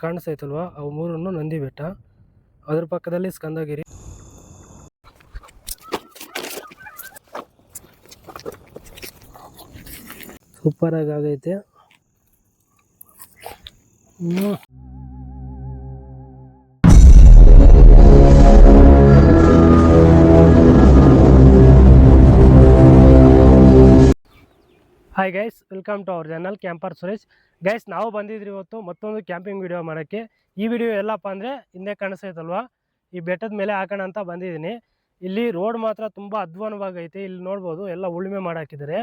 ಕಾಣಿಸ್ತೈತಲ್ವ ಅವು ಮೂರನ್ನು ನಂದಿ ಬೆಟ್ಟ, ಅದ್ರ ಪಕ್ಕದಲ್ಲಿ ಸ್ಕಂದಗಿರಿ. ಸೂಪರಾಗಿ ಆಗೈತೆ. Hi guys, welcome to our channel camper Suresh. Guys, ನಾವು ಬಂದಿದ್ರಿ ಇವತ್ತು ಮತ್ತೊಂದು ಕ್ಯಾಂಪಿಂಗ್ ವಿಡಿಯೋ ಮಾಡೋಕ್ಕೆ. ಈ ವಿಡಿಯೋ ಎಲ್ಲಪ್ಪ ಅಂದರೆ ಹಿಂದೆ ಕಾಣಿಸ್ತೈತಲ್ವ, ಈ ಬೆಟ್ಟದ ಮೇಲೆ ಹಾಕೋಣ ಅಂತ ಬಂದಿದ್ದೀನಿ. ಇಲ್ಲಿ ರೋಡ್ ಮಾತ್ರ ತುಂಬ ಅಧ್ವಾನವಾಗೈತೆ. ಇಲ್ಲಿ ನೋಡ್ಬೋದು ಎಲ್ಲ ಉಳುಮೆ ಮಾಡಾಕಿದ್ದಾರೆ.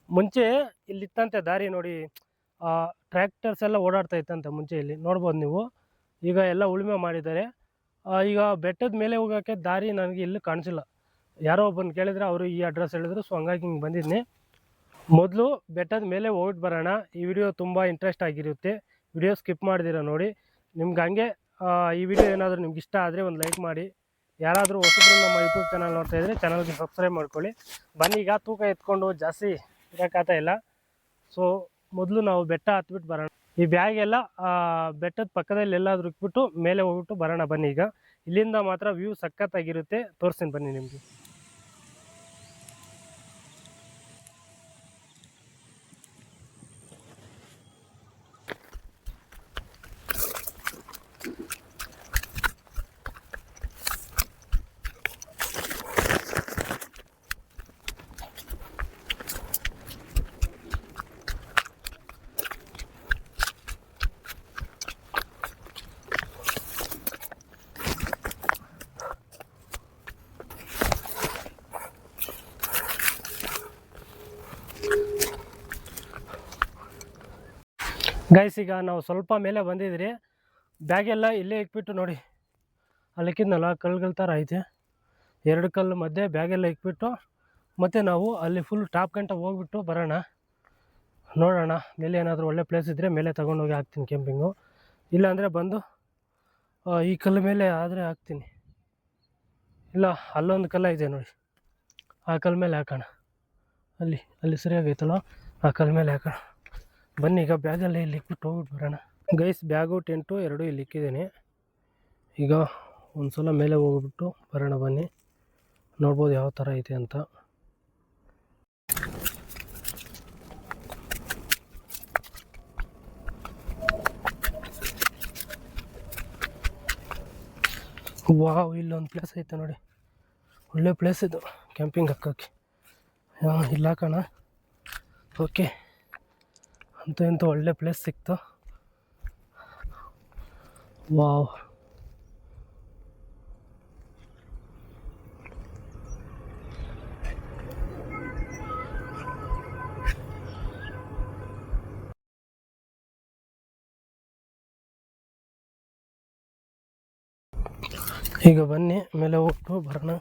ಮುಂಚೆ ಇಲ್ಲಿತ್ತಂತೆ ದಾರಿ ನೋಡಿ, ಟ್ರ್ಯಾಕ್ಟರ್ಸ್ ಎಲ್ಲ ಓಡಾಡ್ತಾ ಇತ್ತಂತೆ ಮುಂಚೆ. ಇಲ್ಲಿ ನೋಡ್ಬೋದು ನೀವು, ಈಗ ಎಲ್ಲ ಉಳುಮೆ ಮಾಡಿದ್ದಾರೆ. ಈಗ ಬೆಟ್ಟದ ಮೇಲೆ ಹೋಗೋಕ್ಕೆ ದಾರಿ ನನಗೆ ಇಲ್ಲಿ ಕಾಣಿಸಿಲ್ಲ. ಯಾರೋ ಒಬ್ಬನು ಕೇಳಿದರೆ ಅವರು ಈ ಅಡ್ರೆಸ್ ಹೇಳಿದ್ರು, ಸೊ ಹಂಗಾಗಿ ಹಿಂಗೆ ಬಂದಿದ್ದೀನಿ. ಮೊದಲು ಬೆಟ್ಟದ ಮೇಲೆ ಹೋಗ್ಬಿಟ್ಟು ಬರೋಣ. ಈ ವಿಡಿಯೋ ತುಂಬ ಇಂಟ್ರೆಸ್ಟ್ ಆಗಿರುತ್ತೆ, ವಿಡಿಯೋ ಸ್ಕಿಪ್ ಮಾಡಿದಿರ ನೋಡಿ. ನಿಮ್ಗೆ ಹಂಗೆ ಈ ವಿಡಿಯೋ ಏನಾದರೂ ನಿಮ್ಗೆ ಇಷ್ಟ ಆದರೆ ಒಂದು ಲೈಕ್ ಮಾಡಿ. ಯಾರಾದರೂ ಹೊಸಬ್ರು ನಮ್ಮ ಯೂಟ್ಯೂಬ್ ಚಾನಲ್ ನೋಡ್ತಾ ಇದ್ದರೆ ಚಾನಲ್ಗೆ ಸಬ್ಸ್ಕ್ರೈಬ್ ಮಾಡ್ಕೊಳ್ಳಿ. ಬನ್ನಿ, ಈಗ ತೂಕ ಎತ್ಕೊಂಡು ಜಾಸ್ತಿ ಇರೋಕ್ಕಾಗ್ತಾ ಇಲ್ಲ. ಸೊ ಮೊದಲು ನಾವು ಬೆಟ್ಟ ಹತ್ಬಿಟ್ಟು ಬರೋಣ. ಈ ಬ್ಯಾಗೆಲ್ಲ ಬೆಟ್ಟದ ಪಕ್ಕದಲ್ಲಿ ಎಲ್ಲಾದರೂ ಇಟ್ಬಿಟ್ಟು ಮೇಲೆ ಹೋಗ್ಬಿಟ್ಟು ಬರೋಣ. ಬನ್ನಿ, ಈಗ ಇಲ್ಲಿಂದ ಮಾತ್ರ ವ್ಯೂ ಸಖತ್ತಾಗಿರುತ್ತೆ, ತೋರಿಸ್ತೀನಿ ಬನ್ನಿ ನಿಮಗೆ. ಗೈಸ್, ಈಗ ನಾವು ಸ್ವಲ್ಪ ಮೇಲೆ ಬಂದಿದ್ರಿ. ಬ್ಯಾಗೆಲ್ಲ ಇಲ್ಲೇ ಇಕ್ಬಿಟ್ಟು ನೋಡಿ, ಅಲ್ಲಿಕ್ಕಿದ್ನಲ್ಲ ಕಲ್ಲುಗಳ ಥರ ಐತೆ, 2 ಕಲ್ಲು ಮಧ್ಯೆ ಬ್ಯಾಗೆಲ್ಲ ಇಕ್ಬಿಟ್ಟು ಮತ್ತು ನಾವು ಅಲ್ಲಿ ಫುಲ್ ಟಾಪ್ ಗಂಟ ಹೋಗ್ಬಿಟ್ಟು ಬರೋಣ. ನೋಡೋಣ ಮೇಲೆ ಏನಾದರೂ ಒಳ್ಳೆ ಪ್ಲೇಸ್ ಇದ್ದರೆ ಮೇಲೆ ತೊಗೊಂಡೋಗಿ ಹಾಕ್ತೀನಿ ಕ್ಯಾಂಪಿಂಗು. ಇಲ್ಲಾಂದರೆ ಬಂದು ಈ ಕಲ್ಲು ಮೇಲೆ ಆದರೆ ಹಾಕ್ತೀನಿ. ಇಲ್ಲ, ಅಲ್ಲೊಂದು ಕಲ್ಲ ಇದೆ ನೋಡಿ, ಆ ಕಲ್ಲು ಮೇಲೆ ಹಾಕೋಣ. ಅಲ್ಲಿ ಸರಿಯಾಗೈತಲ್ಲ, ಆ ಕಲ್ಲು ಮೇಲೆ ಹಾಕೋಣ. ಬನ್ನಿ, ಈಗ ಬ್ಯಾಗಲ್ಲೇ ಇಲ್ಲಿ ಇಕ್ಬಿಟ್ಟು ಹೋಗ್ಬಿಟ್ಟು ಬರೋಣ. ಗೈಸ್, ಬ್ಯಾಗು ಟೆಂಟು ಎರಡೂ ಇಲ್ಲಿ ಇಕ್ಕಿದ್ದೀನಿ. ಈಗ ಒಂದು ಸಲ ಮೇಲೆ ಹೋಗ್ಬಿಟ್ಟು ಬರೋಣ ಬನ್ನಿ. ನೋಡ್ಬೋದು ಯಾವ ಥರ ಐತೆ ಅಂತ. ವಾವ್, ಇಲ್ಲೊಂದು ಪ್ಲೇಸ್ ಐತೆ ನೋಡಿ, ಒಳ್ಳೆ ಪ್ಲೇಸ್ ಇದು ಕ್ಯಾಂಪಿಂಗ್ ಹಾಕೋಕ್ಕೆ. ಇಲ್ಲ ಹಾಕೋಣ. ಓಕೆ, ಅಂತೂ ಇಂತೂ ಒಳ್ಳೆ ಪ್ಲೇಸ್ ಸಿಕ್ತು. ವಾವ್, ಈಗ ಬನ್ನಿ ಮೇಲೆ ಹೋಗ್ಬಿಟ್ಟು ಬರೋಣ.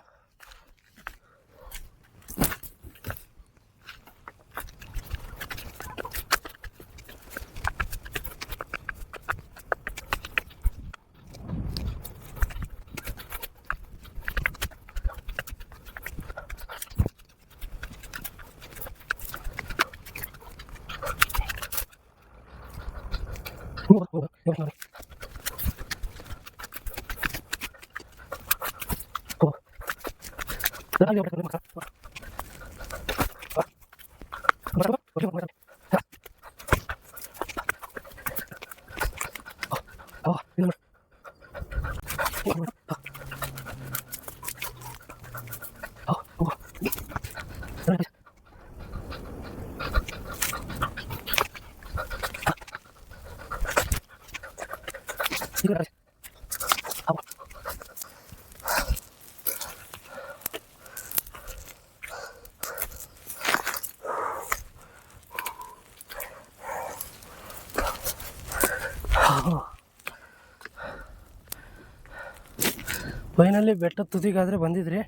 ಫೈನಲಿ ಬೆಟ್ಟದ ತುದಿಗಾದರೆ ಬಂದಿದ್ರಿ.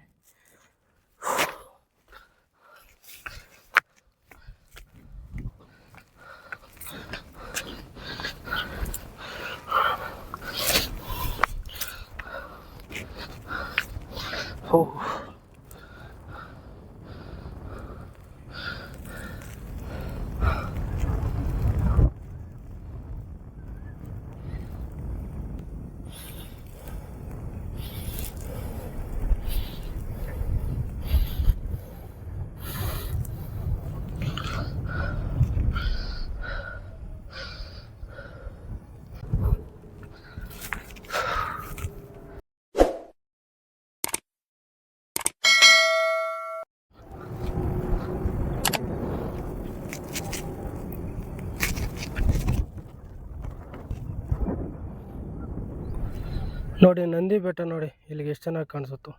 ನೋಡಿ ನಂದಿ ಬೆಟ್ಟ ನೋಡಿ ಇಲ್ಲಿಗೆ ಎಷ್ಟು ಚೆನ್ನಾಗಿ ಕಾಣಿಸುತ್ತೋ.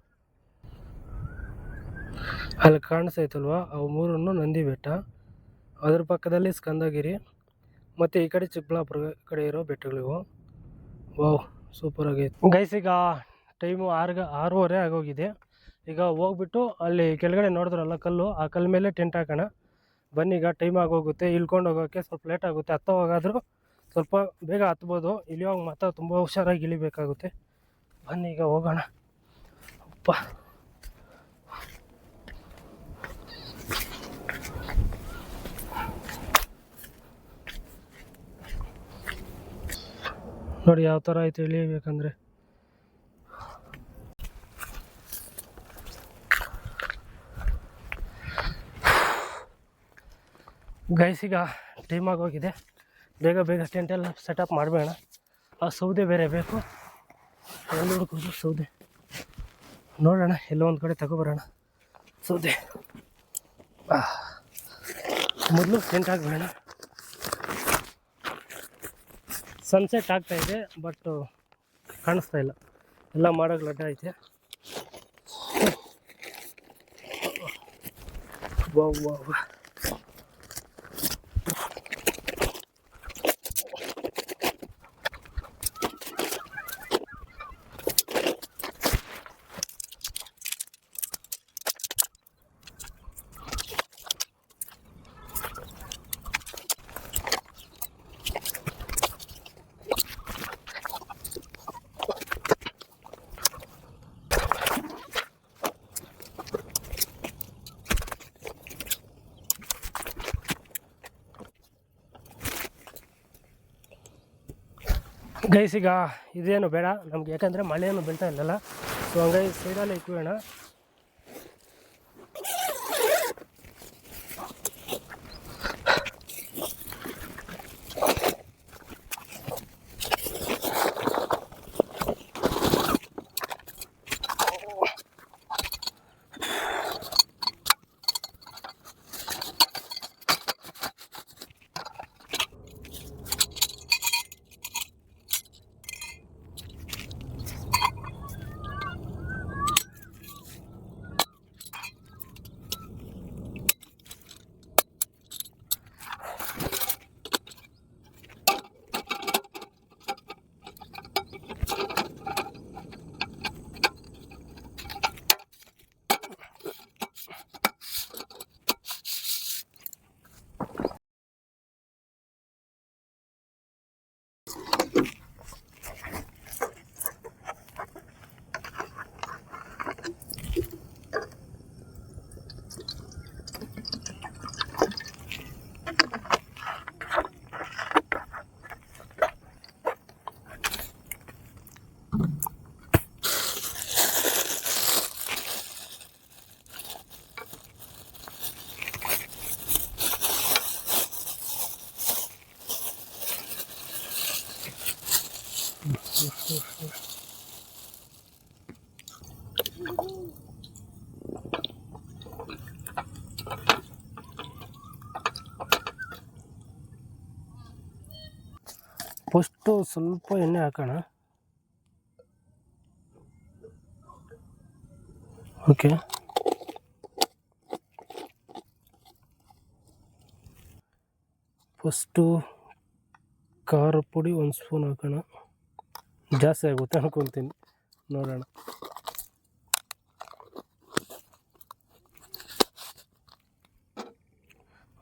ಅಲ್ಲಿ ಕಾಣಿಸ್ತೈತಲ್ವ ಅವು ಮೂರನ್ನು ನಂದಿ ಬೆಟ್ಟ, ಅದ್ರ ಪಕ್ಕದಲ್ಲಿ ಸ್ಕಂದಗಿರಿ, ಮತ್ತು ಈ ಕಡೆ ಚಿಕ್ಕಬಳ್ಳಾಪುರ ಕಡೆ ಇರೋ ಬೆಟ್ಟಗಳಿವು. ವಾವ್ ಸೂಪರ್ ಆಗೈತೆ ಗೈಸ್. ಈಗ ಟೈಮು 6:30 ಆಗೋಗಿದೆ. ಈಗ ಹೋಗ್ಬಿಟ್ಟು ಅಲ್ಲಿ ಕೆಳಗಡೆ ನೋಡಿದ್ರಲ್ಲ ಕಲ್ಲು, ಆ ಕಲ್ಲು ಮೇಲೆ ಟೆಂಟ್ ಹಾಕೋಣ ಬನ್ನಿ. ಈಗ ಟೈಮ್ ಆಗೋಗುತ್ತೆ, ಇಳ್ಕೊಂಡು ಹೋಗೋಕ್ಕೆ ಸ್ವಲ್ಪ ಲೇಟ್ ಆಗುತ್ತೆ. ಹತ್ತೋವಾಗಾದರೂ ಸ್ವಲ್ಪ ಬೇಗ ಹತ್ಬೋದು, ಇಳಿಯೋವಾಗ ಮಾತ್ರ ತುಂಬ ಹುಷಾರಾಗಿ ಇಳಿಬೇಕಾಗುತ್ತೆ. ಬನ್ನಿ ಈಗ ಹೋಗೋಣ. ಅಪ್ಪ ನೋಡಿ ಯಾವ ಥರ ಆಯಿತು ಇಳಿಬೇಕಂದ್ರೆ. ಗೈಸ್ ಈಗ ಟೈಮ್ ಆಗೋಗಿದೆ, ಬೇಗ ಬೇಗ ಟೆಂಟೆಲ್ಲ ಸೆಟಪ್ ಮಾಡಬೇಡ. ಆ ಸೌದೆ ಬೇರೆ ಬೇಕು, ಎಲ್ಲಿ ಹುಡುಕೋದು ಸೌದೆ ನೋಡೋಣ, ಎಲ್ಲೋ ಒಂದು ಕಡೆ ತಗೊಬರೋಣ ಸೌದೆ. ಮೊದಲು ಟೆಂಟ್ ಹಾಕಬೇಡ. ಸನ್ಸೆಟ್ ಆಗ್ತಾಯಿದೆ ಬಟ್ ಕಾಣಿಸ್ತಾ ಇಲ್ಲ, ಎಲ್ಲ ಮಾಡೋಕ್ಕೆ ಲಡ್ಡ ಐತೆ. Wow wow guys. ಈಗ ಇದೇನು ಬೇಡ ನಮ್ಗೆ, ಯಾಕಂದರೆ ಮಳೆಯನ್ನು ಬೀಳ್ತಾ ಇಲ್ಲಲ್ಲ, ಸೊ ಹಂಗಾಗಿ ಸೈಡಲ್ಲೇ ಇಕ್ಕೋಣ. ಫಸ್ಟು ಸ್ವಲ್ಪ ಎಣ್ಣೆ ಹಾಕೋಣ. ಓಕೆ, ಫಸ್ಟು ಖಾರ ಪುಡಿ 1 ಸ್ಪೂನ್ ಹಾಕೋಣ. ಜಾಸ್ತಿ ಆಗುತ್ತೆ ಅನ್ಕೊತೀನಿ, ನೋಡೋಣ.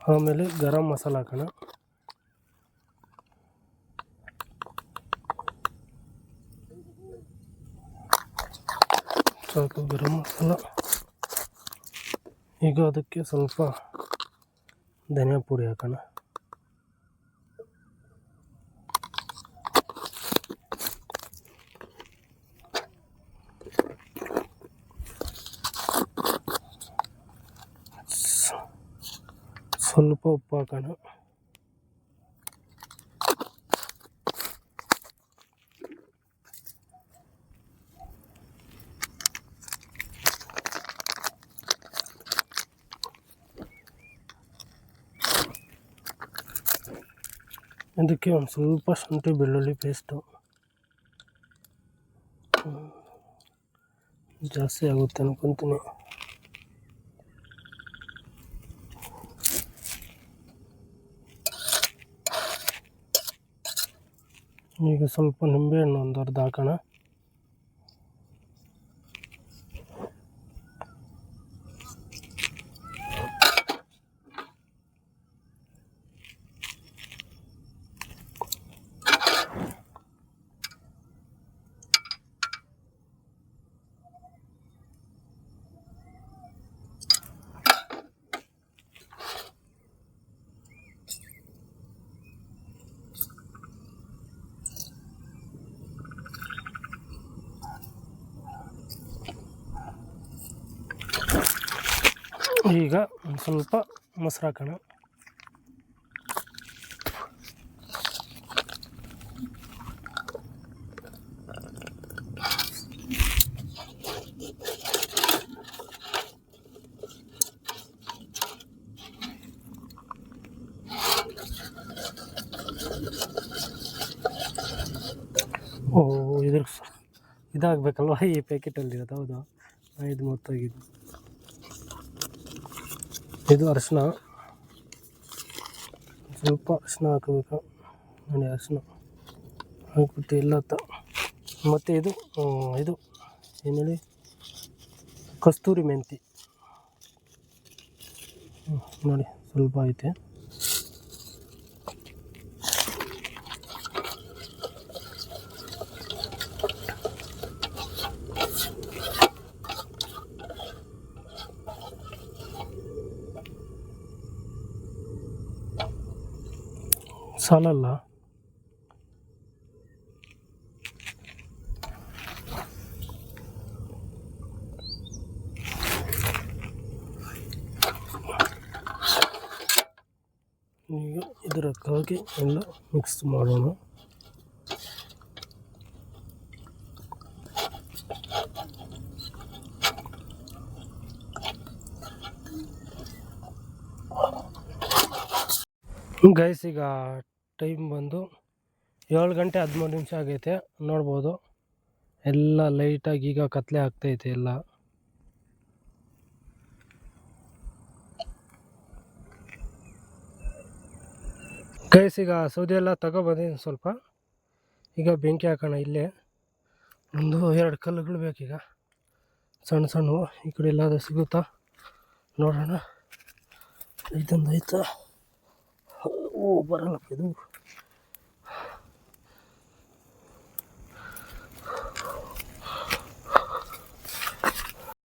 ಆಮೇಲೆ ಗರಂ ಮಸಾಲ ಹಾಕೋಣ. ಸಾಕು ಗರಂ ಮಸಾಲ. ಈಗ ಅದಕ್ಕೆ ಸ್ವಲ್ಪ ಧನಿಯಾ ಪುಡಿ ಹಾಕೋಣ. ಸ್ವಲ್ಪ ಉಪ್ಪು ಹಾಕೋಣ. ಇದಕ್ಕೆ ಒಂದು ಸ್ವಲ್ಪ ಶುಂಠಿ ಬೆಳ್ಳುಳ್ಳಿ ಪೇಸ್ಟು. ಜಾಸ್ತಿ ಆಗುತ್ತೆ ಅನ್ಕೊಂತೀನಿ. ಈಗ ಸ್ವಲ್ಪ ನಿಂಬೆಹಣ್ಣು ಒಂದು ಅರ್ಧ ಹಾಕೋಣ. ಈಗ ಒಂದು ಸ್ವಲ್ಪ ಮೊಸರು ಹಾಕೋಣ. ಇದಾಗಬೇಕಲ್ವ ಈ ಪ್ಯಾಕೆಟಲ್ಲಿ ಇರೋದು. ಹೌದು, ಇದು ಮೊತ್ತಾಗಿದೆ. ಇದು ಅರಿಶಿನ, ಸ್ವಲ್ಪ ಅರಿಶಿನ ಹಾಕಬೇಕು ನೋಡಿ. ಅರಿಶಿನ ಹಾಕ್ಬಿಟ್ಟು ಎಲ್ಲ ಮತ್ತು ಇದು ಏನು ಹೇಳಿ, ಕಸ್ತೂರಿ ಮೆಂತಿ ನೋಡಿ ಸ್ವಲ್ಪ ಐತೆ. ಸಾಲಲ್ಲ. ಈಗ ಇದಕ್ಕಾಗಿ ಎಲ್ಲ ಮಿಕ್ಸ್ ಮಾಡೋಣ. ಗೈಸ್, ಈಗ ಟೈಮ್ ಬಂದು 7 ಗಂಟೆ 13 ನಿಮಿಷ ಆಗೈತೆ. ನೋಡ್ಬೋದು ಎಲ್ಲ ಲೈಟಾಗಿ ಈಗ ಕತ್ಲೆ ಆಗ್ತೈತೆ ಎಲ್ಲ. ಗೈಸ್, ಈಗ ಸೌದೆ ಎಲ್ಲ ತಗೊಬಂದಿದ್ದೀನಿ ಸ್ವಲ್ಪ. ಈಗ ಬೆಂಕಿ ಹಾಕೋಣ. ಇಲ್ಲೇ ಒಂದು 2 ಕಲ್ಲುಗಳು ಬೇಕೀಗ, ಸಣ್ಣ ಸಣ್ಣ. ಈ ಕಡೆ ಎಲ್ಲಾದರೂ ಸಿಗುತ್ತಾ ನೋಡೋಣ. ಇದೊಂದು ಆಯ್ತಾ? ಬರಲ್ಲಪ್ಪ ಇದು.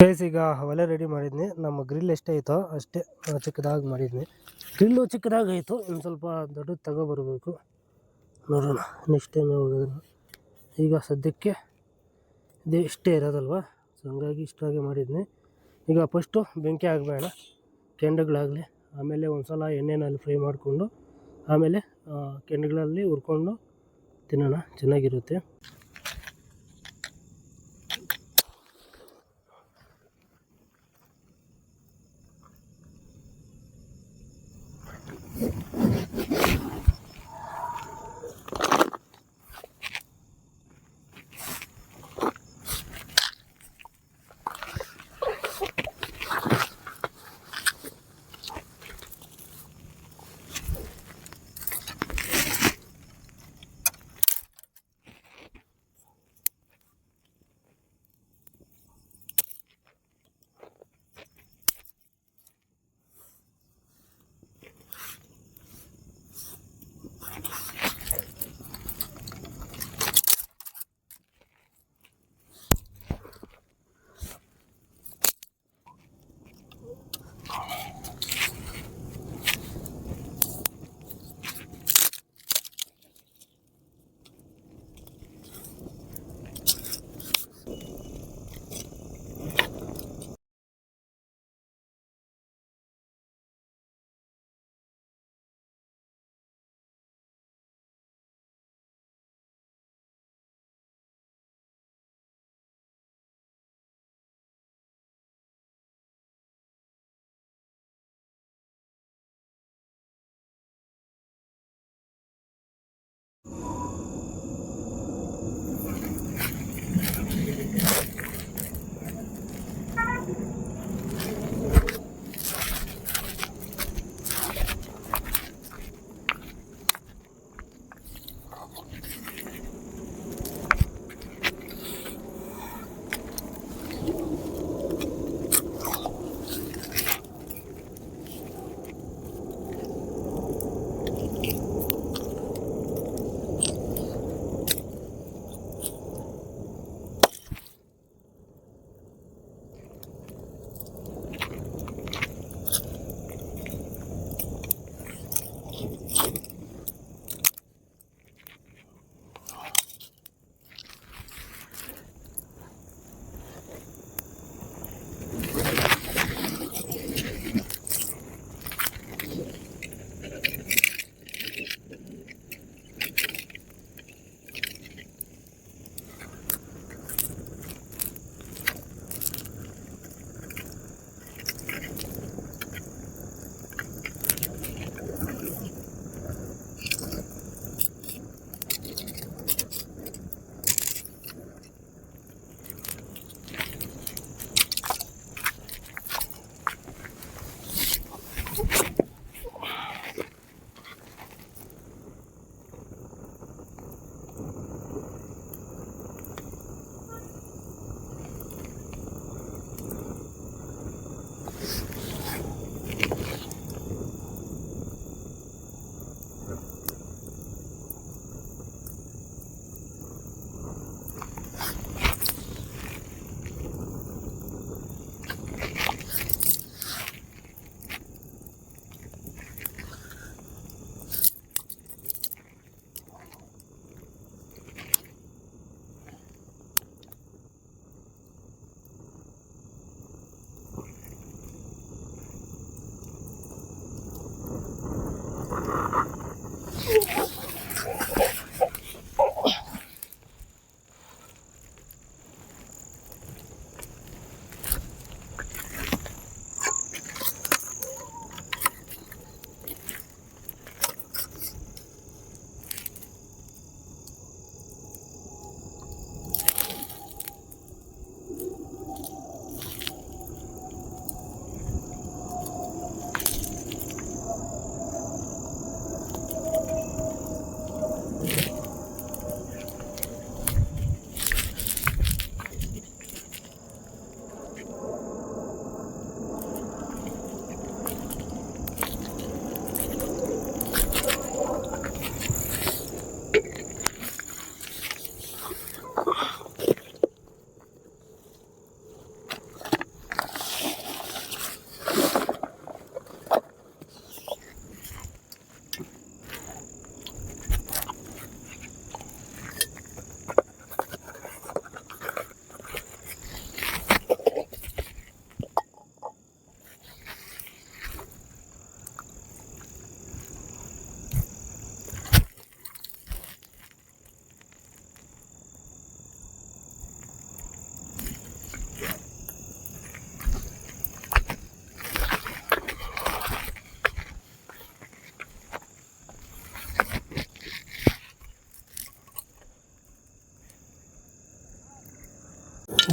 ಗೈಸ್, ಈಗ ಒಲೆ ರೆಡಿ ಮಾಡಿದ್ನಿ. ನಮ್ಮ ಗ್ರಿಲ್ ಎಷ್ಟೈತೋ ಅಷ್ಟೇ ಚಿಕ್ಕದಾಗಿ ಮಾಡಿದ್ನಿ. ಗ್ರಿಲ್ಲು ಚಿಕ್ಕದಾಗಾಯಿತು, ಇನ್ನು ಸ್ವಲ್ಪ ದೊಡ್ಡದು ತಗೊಬರ್ಬೇಕು. ನೋಡೋಣ ನೆಕ್ಸ್ಟ್ ಟೈಮ್ ಹೋಗೋದನ್ನು. ಈಗ ಸದ್ಯಕ್ಕೆ ಇದು ಇಷ್ಟೇ ಇರೋದಲ್ವ, ಸೊ ಹಂಗಾಗಿ ಇಷ್ಟಾಗಿ ಮಾಡಿದ್ನಿ. ಈಗ ಫಸ್ಟು ಬೆಂಕಿ ಆಗಬೇಡ, ಕೆಂಡಗಳಾಗಲಿ. ಆಮೇಲೆ ಒಂದು ಸಲ ಎಣ್ಣೆನಲ್ಲಿ ಫ್ರೈ ಮಾಡಿಕೊಂಡು ಆಮೇಲೆ ಕೆಂಡಗಳಲ್ಲಿ ಹುರ್ಕೊಂಡು ತಿನ್ನೋಣ, ಚೆನ್ನಾಗಿರುತ್ತೆ.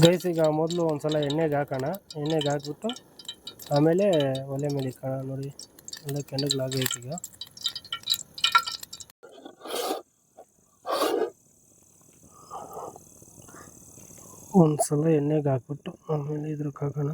ಗೈಸ್ ಈಗ ಮೊದಲು ಒಂದು ಸಲ ಎಣ್ಣೆಗೆ ಹಾಕೋಣ. ಎಣ್ಣೆಗೆ ಹಾಕ್ಬಿಟ್ಟು ಆಮೇಲೆ ಒಲೆ ಮೇಲೆ ಇಕ್ಕೋಣ. ನೋಡಿ ಎಲ್ಲ ಕೆಂಡಗಳಾಗೈತೆ. ಈಗ ಒಂದು ಸಲ ಎಣ್ಣೆಗೆ ಹಾಕ್ಬಿಟ್ಟು ಆಮೇಲೆ ಇದ್ರಕ್ಕೆ ಹಾಕೋಣ.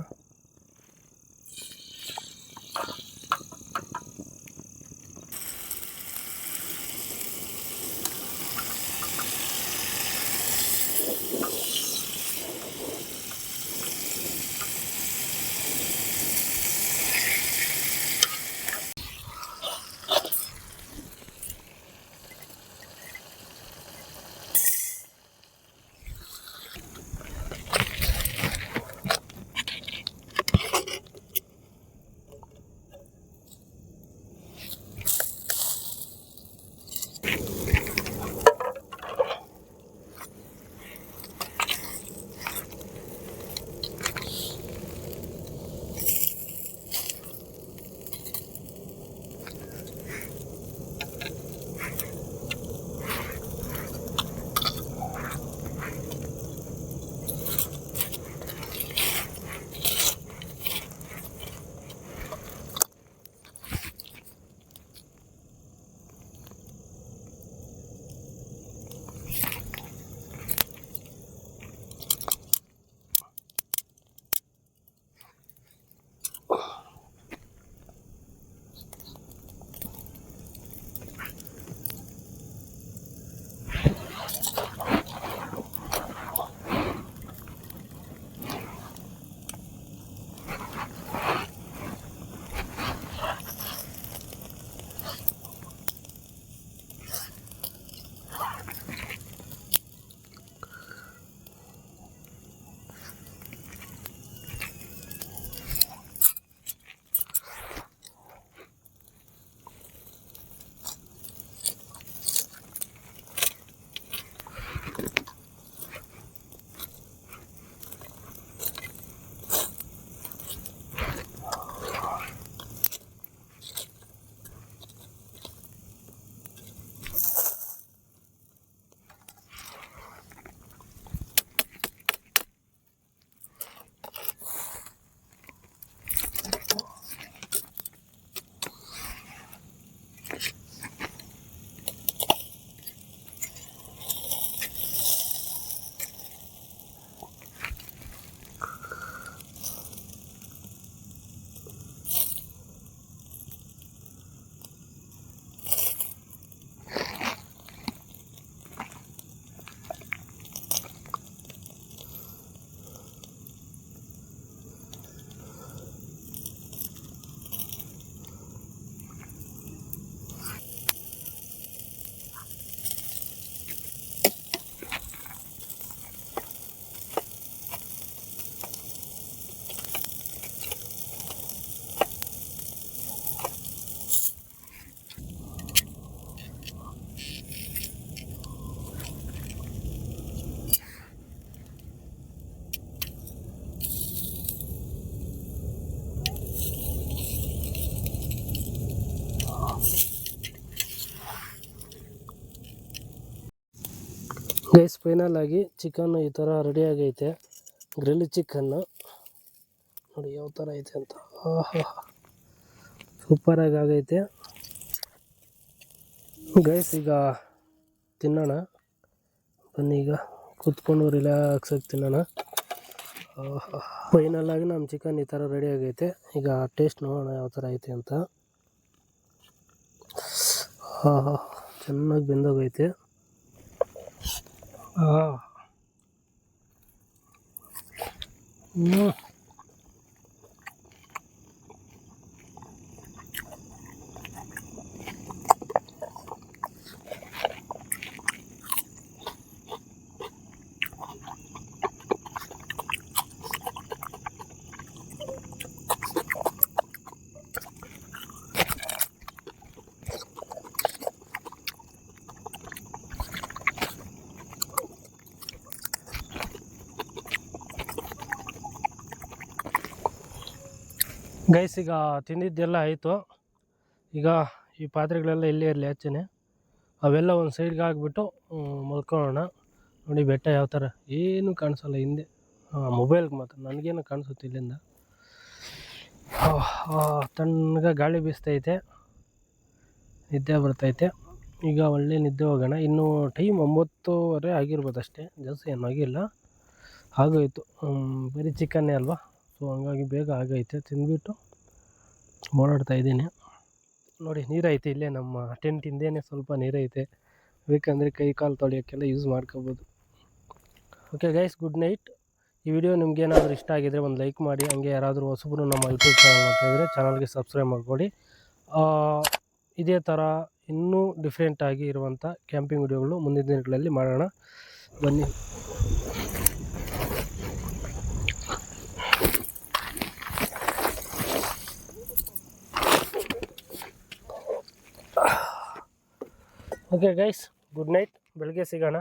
ಗೈಸ್ ಫೈನಲ್ ಆಗಿ ಚಿಕನ್ ಈ ಥರ ರೆಡಿ ಆಗೈತೆ. ಗ್ರಿಲ್ ಚಿಕನ್ನು ನೋಡಿ ಯಾವ ಥರ ಐತೆ ಅಂತ. ಸೂಪರಾಗಿ ಆಗೈತೆ ಗೈಸ್. ಈಗ ತಿನ್ನೋಣ ಬನ್ನಿ. ಈಗ ಕೂತ್ಕೊಂಡು ರಿಲ್ಯಾಕ್ಸ್ ಆಗಿ ತಿನ್ನೋಣ. ಫೈನಲ್ ಆಗಿ ನಮ್ಮ ಚಿಕನ್ ಈ ಥರ ರೆಡಿ ಆಗೈತೆ. ಈಗ ಟೇಸ್ಟ್ ನೋಡೋಣ ಯಾವ ಥರ ಐತೆ ಅಂತ. ಚೆನ್ನಾಗಿ ಬೆಂದೋಗೈತೆ. ಗೈಸ್ ಈಗ ತಿಂದಿದ್ದೆಲ್ಲ ಆಯಿತು. ಈಗ ಈ ಪಾತ್ರೆಗಳೆಲ್ಲ ಇಲ್ಲೇ ಇರಲಿ ಆಚೆನೆ. ಅವೆಲ್ಲ ಒಂದು ಸೈಡ್ಗೆ ಹಾಕ್ಬಿಟ್ಟು ಮಲ್ಕೊಳ್ಳೋಣ. ನೋಡಿ ಬೆಟ್ಟ ಯಾವ ಥರ ಏನು ಕಾಣಿಸಲ್ಲ ಹಿಂದೆ. ಮೊಬೈಲ್ಗೆ ಮಾತ್ರ ನನಗೇನು ಕಾಣಿಸುತ್ತೆ ಇಲ್ಲಿಂದ. ತಣ್ಣಗೆ ಗಾಳಿ ಬೀಸ್ತೈತೆ, ನಿದ್ದೆ ಬರ್ತೈತೆ. ಈಗ ಒಳ್ಳೆ ನಿದ್ದೆ ಹೋಗೋಣ. ಇನ್ನೂ ಟೈಮ್ 9:30 ಆಗಿರ್ಬೋದು ಅಷ್ಟೇ, ಜಾಸ್ತಿ ಏನು ಆಗಿಲ್ಲ. ಆಗೋಯ್ತು, ಬರೀ ಚಿಕನ್ನೇ ಅಲ್ವಾ, ಸೊ ಹಂಗಾಗಿ ಬೇಗ ಆಗೈತೆ. ತಿಂದ್ಬಿಟ್ಟು ಓಡಾಡ್ತಾ ಇದ್ದೀನಿ. ನೋಡಿ ನೀರೈತೆ ಇಲ್ಲೇ, ನಮ್ಮ ಟೆಂಟ್ ಹಿಂದೆಯೇ ಸ್ವಲ್ಪ ನೀರೈತೆ. ಬೇಕಂದರೆ ಕೈ ಕಾಲು ತೊಳೆಯೋಕ್ಕೆಲ್ಲ ಯೂಸ್ ಮಾಡ್ಕೋಬೋದು. Okay guys, good night. ಈ ವಿಡಿಯೋ ನಿಮ್ಗೆ ಏನಾದರೂ ಇಷ್ಟ ಆಗಿದರೆ ಒಂದು ಲೈಕ್ ಮಾಡಿ. ಹಂಗೆ ಯಾರಾದರೂ ಹೊಸಬರು ನಮ್ಮ ಯೂಟ್ಯೂಬ್ ಚಾನಲ್ ನೋಡ್ತಾ ಇದ್ದರೆ ಚಾನಲ್ಗೆ ಸಬ್ಸ್ಕ್ರೈಬ್ ಮಾಡ್ಕೊಳ್ಳಿ. ಇದೇ ಥರ ಇನ್ನೂ ಡಿಫ್ರೆಂಟಾಗಿ ಇರುವಂಥ ಕ್ಯಾಂಪಿಂಗ್ ವಿಡಿಯೋಗಳು ಮುಂದಿನ ದಿನಗಳಲ್ಲಿ ಮಾಡೋಣ. ಬನ್ನಿ. Okay guys, good night. ಬೆಳಗ್ಗೆ ಸಿಗೋಣ.